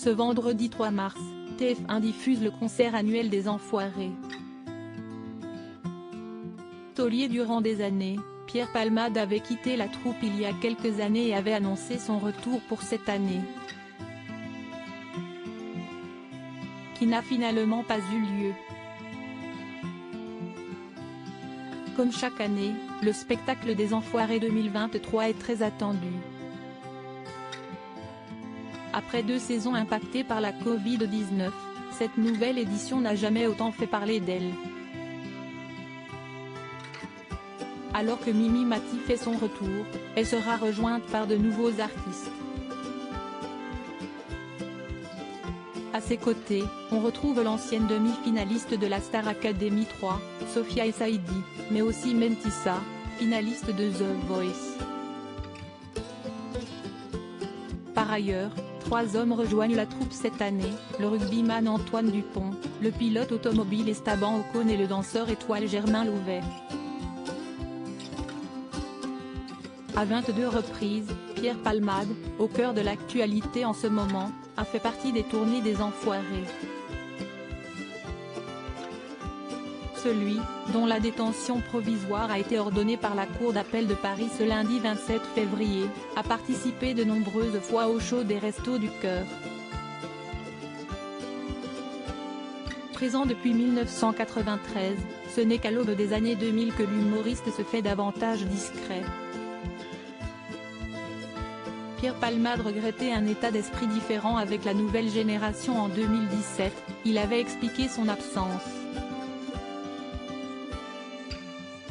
Ce vendredi 3 mars, TF1 diffuse le concert annuel des Enfoirés. Taulier durant des années, Pierre Palmade avait quitté la troupe il y a quelques années et avait annoncé son retour pour cette année, qui n'a finalement pas eu lieu. Comme chaque année, le spectacle des Enfoirés 2023 est très attendu. Après 2 saisons impactées par la Covid-19, cette nouvelle édition n'a jamais autant fait parler d'elle. Alors que Mimi Mati fait son retour, elle sera rejointe par de nouveaux artistes. À ses côtés, on retrouve l'ancienne demi-finaliste de la Star Academy 3, Sophia Essaidi, mais aussi Mentissa, finaliste de The Voice. Par ailleurs, 3 hommes rejoignent la troupe cette année, le rugbyman Antoine Dupont, le pilote automobile Esteban Ocon et le danseur étoile Germain Louvet. À 22 reprises, Pierre Palmade, au cœur de l'actualité en ce moment, a fait partie des tournées des Enfoirés. Celui, dont la détention provisoire a été ordonnée par la Cour d'appel de Paris ce lundi 27 février, a participé de nombreuses fois au show des Restos du Cœur. Présent depuis 1993, ce n'est qu'à l'aube des années 2000 que l'humoriste se fait davantage discret. Pierre Palmade regrettait un état d'esprit différent avec la nouvelle génération en 2017, il avait expliqué son absence.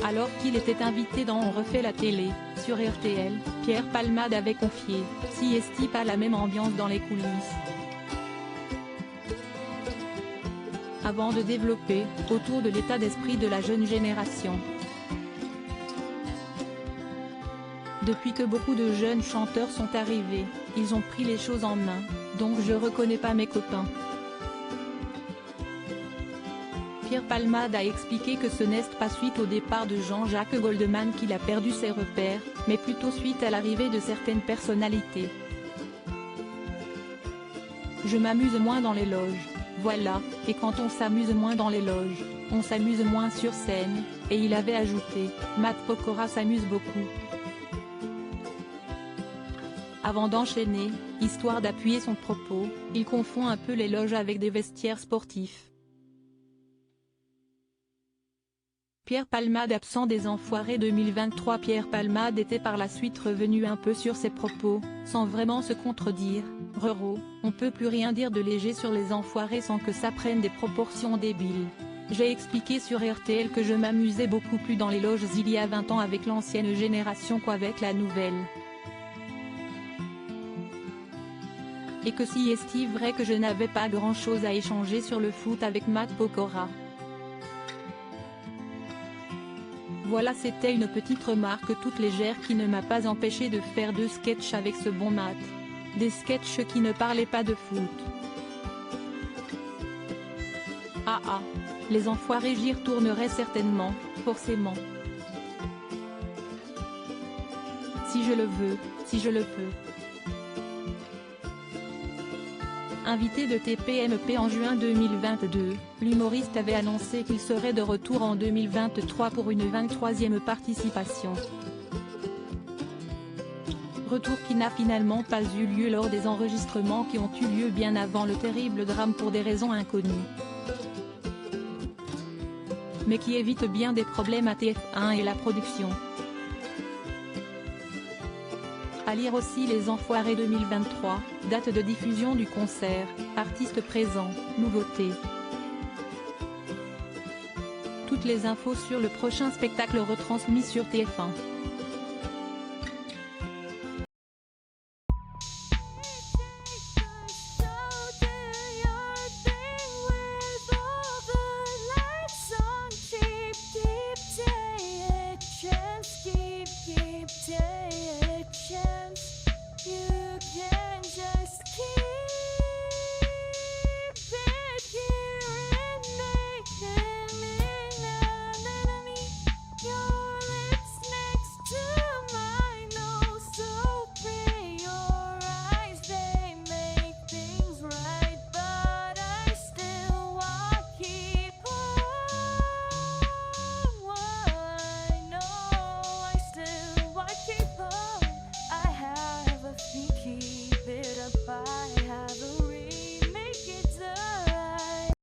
Alors qu'il était invité dans On refait la télé, sur RTL, Pierre Palmade avait confié « Si est-il pas la même ambiance dans les coulisses ?» avant de développer, autour de l'état d'esprit de la jeune génération. Depuis que beaucoup de jeunes chanteurs sont arrivés, ils ont pris les choses en main, donc je reconnais pas mes copains. Pierre Palmade a expliqué que ce n'est pas suite au départ de Jean-Jacques Goldman qu'il a perdu ses repères, mais plutôt suite à l'arrivée de certaines personnalités. Je m'amuse moins dans les loges, voilà, et quand on s'amuse moins dans les loges, on s'amuse moins sur scène, et il avait ajouté, Matt Pokora s'amuse beaucoup. Avant d'enchaîner, histoire d'appuyer son propos, il confond un peu les loges avec des vestiaires sportifs. Pierre Palmade absent des Enfoirés 2023. Pierre Palmade était par la suite revenu un peu sur ses propos, sans vraiment se contredire. Rero, on peut plus rien dire de léger sur les Enfoirés sans que ça prenne des proportions débiles. J'ai expliqué sur RTL que je m'amusais beaucoup plus dans les loges il y a 20 ans avec l'ancienne génération qu'avec la nouvelle. Et que si est-il vrai que je n'avais pas grand-chose à échanger sur le foot avec Matt Pokora. Voilà, c'était une petite remarque toute légère qui ne m'a pas empêché de faire 2 sketchs avec ce bon Matt. Des sketchs qui ne parlaient pas de foot. Ah, les Enfoirés, j'y retournerai certainement, forcément. Si je le veux, si je le peux. Invité de TPMP en juin 2022, l'humoriste avait annoncé qu'il serait de retour en 2023 pour une 23e participation. Retour qui n'a finalement pas eu lieu lors des enregistrements qui ont eu lieu bien avant le terrible drame pour des raisons inconnues. Mais qui évite bien des problèmes à TF1 et la production. À lire aussi les Enfoirés 2023, date de diffusion du concert, artistes présents, nouveautés. Toutes les infos sur le prochain spectacle retransmis sur TF1.